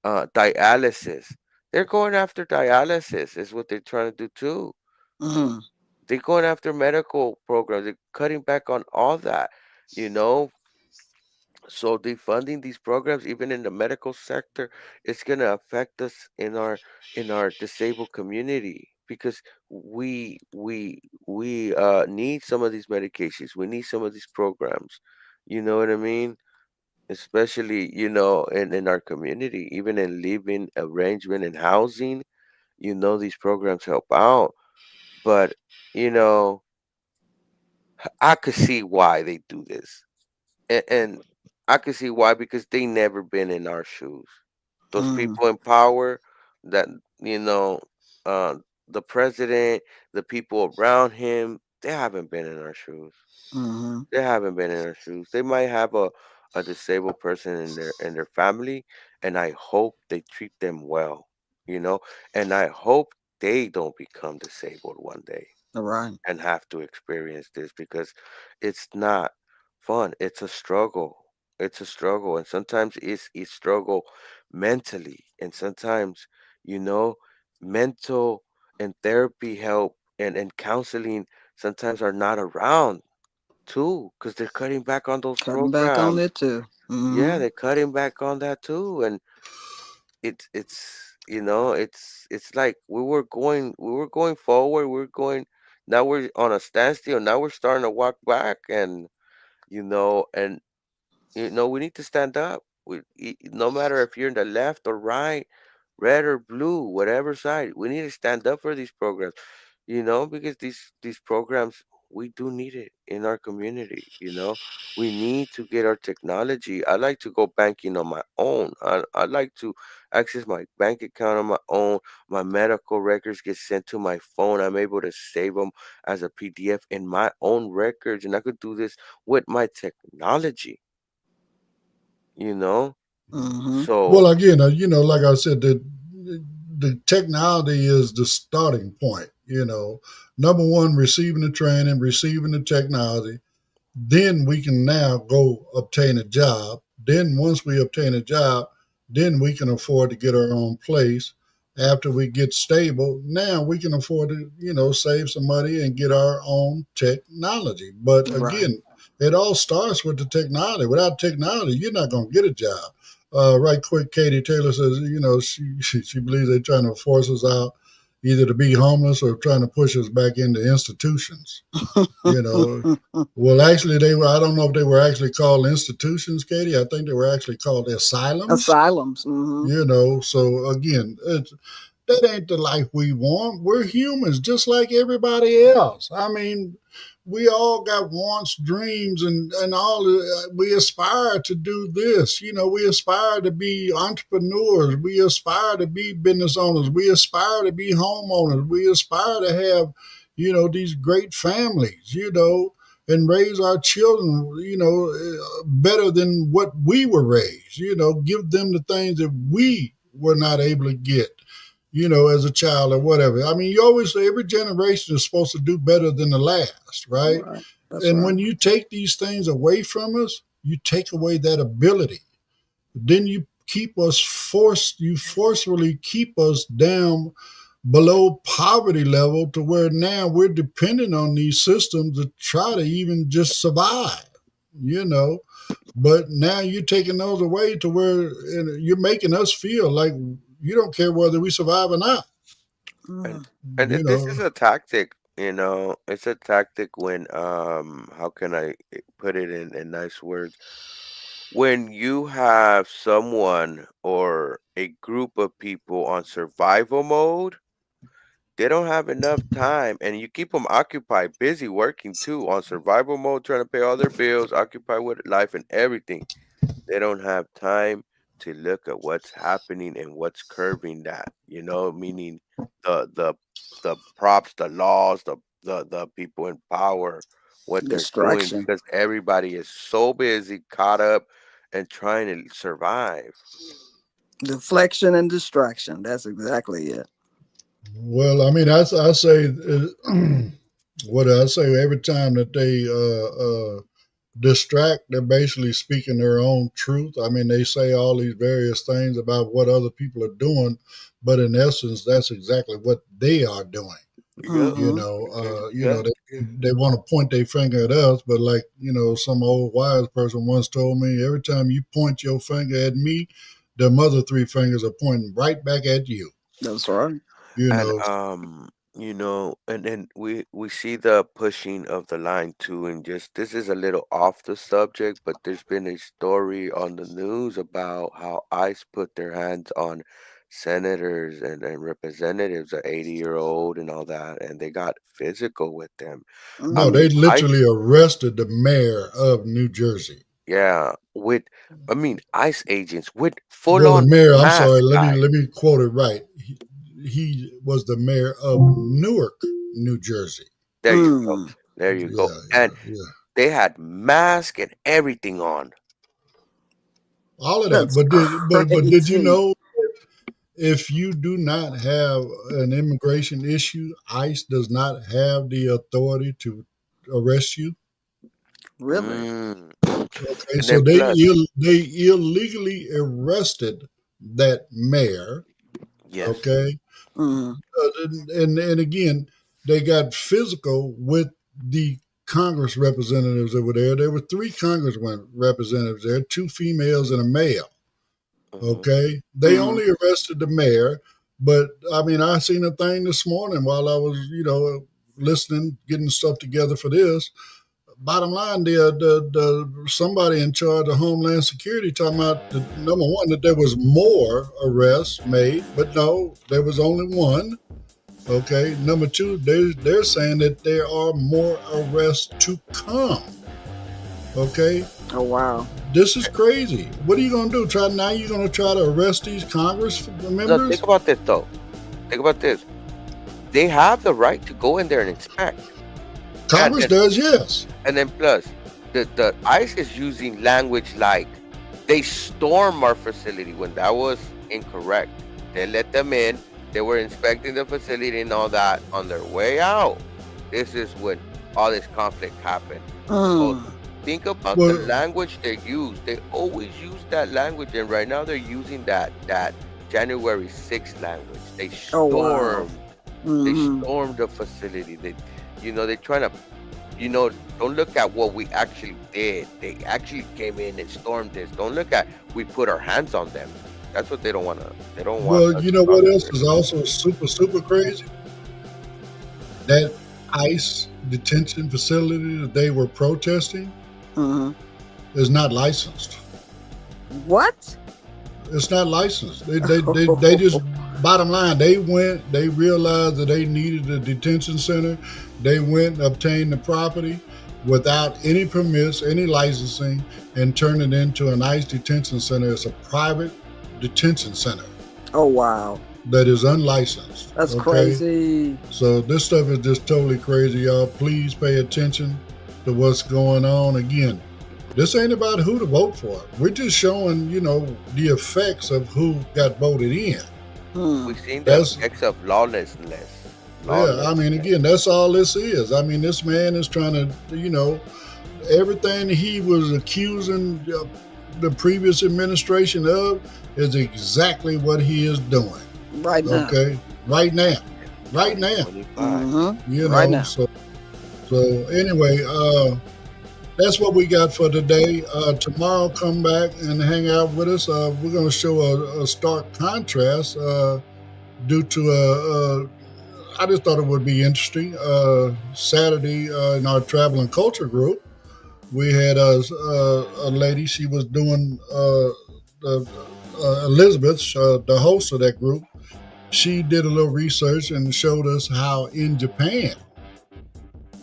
dialysis, they're going after dialysis is what they're trying to do too. Mm-hmm. They're going after medical programs. They're cutting back on all that, you know. So defunding these programs, even in the medical sector, it's gonna affect us in our disabled community because we need some of these medications. We need some of these programs. You know what I mean? Especially, in our community, even in living arrangement and housing, these programs help out. But, you know, I could see why they do this. And I could see why because they never been in our shoes. Those Mm-hmm. people in power that, you know, uh, the president, the people around him, they haven't been in our shoes. Mm-hmm. They haven't been in our shoes. They might have a disabled person in their family, and I hope they treat them well, you know, and I hope they don't become disabled one day All right. and have to experience this because it's not fun. It's a struggle. It's a struggle. And sometimes it's struggle mentally. And sometimes, you know, mental and therapy help and counseling sometimes are not around too because they're cutting back on those Cutting back on programs. it too. Yeah, Mm-hmm. they're cutting back on that too. And it's like we were going forward, we're going now we're on a standstill, now we're starting to walk back, and we need to stand up. No matter if you're in the left or right, red or blue, whatever side, we need to stand up for these programs, because these programs, we do need it in our community. We need to get our technology. I like to go banking on my own. I like to access my bank account on my own. My medical records get sent to my phone. I'm able to save them as a PDF in my own records, and I could do this with my technology, you know? Mm-hmm. So, Well, again, like I said, the technology is the starting point. Number one, receiving the training, receiving the technology. Then we can now go obtain a job. Then once we obtain a job, then we can afford to get our own place. After we get stable, now we can afford to, save some money and get our own technology. But Right. again, it all starts with the technology. Without technology, you're not going to get a job. Right quick, Katie Taylor says, she believes they're trying to force us out either to be homeless or trying to push us back into institutions. You know, well, actually, they were. I don't know if they were actually called institutions, Katie. I think they were actually called asylums. Asylums. Mm-hmm. So again, that ain't the life we want. We're humans, just like everybody else. I mean, we all got wants, dreams, and all. We aspire to do this. We aspire to be entrepreneurs. We aspire to be business owners. We aspire to be homeowners. We aspire to have, these great families. And raise our children, better than what we were raised. Give them the things that we were not able to get, as a child or whatever. I mean, you always say every generation is supposed to do better than the last, right? Right. That's And right. when you take these things away from us, you take away that ability. Then you forcefully keep us down below poverty level to where now we're dependent on these systems to try to even just survive, you know. But now you're taking those away to where you're making us feel like you don't care whether we survive or not. and Mm. and You this know, is a tactic, it's a tactic when, how can I put it in nice words? When you have someone or a group of people on survival mode, they don't have enough time, and you keep them occupied, busy working too, on survival mode, trying to pay all their bills, occupied with life and everything. They don't have time to look at what's happening and what's curbing that, meaning the the props, the laws, the people in power, what they're doing, Distraction, because everybody is so busy, caught up, and trying to survive. deflection, and distraction. That's exactly it. well, I mean, I say, what I say every time that they distract, they're basically speaking their own truth. I mean, they say all these various things about what other people are doing, but in essence, that's exactly what they are doing. Yep. You Mm-hmm. know, Yep. they want to point their finger at us, but like some old wise person once told me, every time you point your finger at me, the other three fingers are pointing right back at you. That's right. You And know, and then we see the pushing of the line too, and just this is a little off the subject, but there's been a story on the news about how ICE put their hands on senators and representatives, 80-year-old and all that, and they got physical with them. I no, Mm. mean, they ICE, literally arrested the mayor of New Jersey. yeah, ICE agents with Well, the full-on mayor, I'm mask, sorry, guys. let me quote it right. He was the mayor of Newark, New Jersey. There you go. Mm. There you go. Yeah, And yeah, yeah. they had mask and everything on. All of that. That's But did you crazy. know if you do not have an immigration issue, ICE does not have the authority to arrest you? Really? Mm. Okay, And so then plus, they illegally arrested that mayor. yes. Okay, Mm. and again, they got physical with the Congress representatives that were there. There were three Congress representatives there, two females and a male. Mhm. Okay, they Mm. only arrested the mayor, but I mean, I seen a thing this morning while I was, listening, getting stuff together for this. Bottom line, the somebody in charge of Homeland Security talking about the number one that there was more arrests made, but no, there was only one. Okay. Number two, they're saying that there are more arrests to come. Okay. Oh, wow. This is crazy. What are you going to do? You're going to try to arrest these Congress No, members? think about this though. Think about this. They have the right to go in there and inspect. Congress does, yes. And then plus, the ICE is using language like they storm our facility when that was incorrect. They let them in. They were inspecting the facility and all that. On their way out, this is when all this conflict happened. So think about the language they use. They always use that language, and right now they're using that January 6th language. They stormed. They stormed the facility. They're trying to, don't look at what we actually did. They actually came in and stormed this. Don't look at we put our hands on them. That's what they don't want to. They don't want. Well, you know what else is also super, super crazy? That ICE detention facility that they were protesting is not licensed. What? It's not licensed. They just, bottom line, they realized that they needed a detention center. They went and obtained the property without any permits, any licensing, and turned it into an ICE detention center. It's a private detention center. Oh, wow. That is unlicensed. That's crazy. So this stuff is just totally crazy, y'all. Please pay attention to what's going on. Again, this ain't about who to vote for. We're just showing, the effects of who got voted in. We've seen the effects of lawlessness. Yeah, I mean, again, that's all this is. I mean, this man is trying to, everything he was accusing the previous administration of is exactly what he is doing. Right now. Okay? Right now. Right now. Right now. So anyway, that's what we got for today. Tomorrow, come back and hang out with us. We're going to show a stark contrast due to I just thought it would be interesting. Saturday in our travel and culture group, we had a lady. She was doing Elizabeth, the host of that group. She did a little research and showed us how in Japan,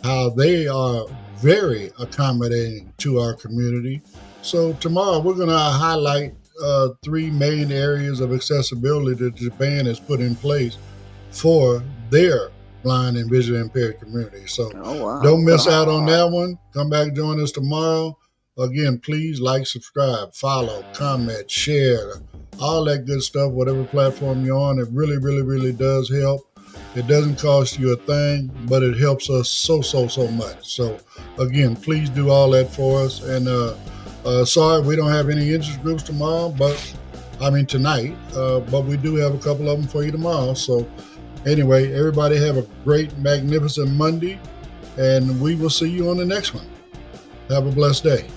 how they are very accommodating to our community. So tomorrow we're going to highlight 3 main areas of accessibility that Japan has put in place for their blind and visually impaired community. So don't miss out on that one. Come back, join us tomorrow. Again, please like, subscribe, follow, comment, share, all that good stuff, whatever platform you're on. It really, really, really does help. It doesn't cost you a thing, but it helps us so much. So again, please do all that for us. And sorry, we don't have any interest groups tomorrow, tonight, but we do have a couple of them for you tomorrow. So anyway, everybody have a great, magnificent Monday, and we will see you on the next one. Have a blessed day.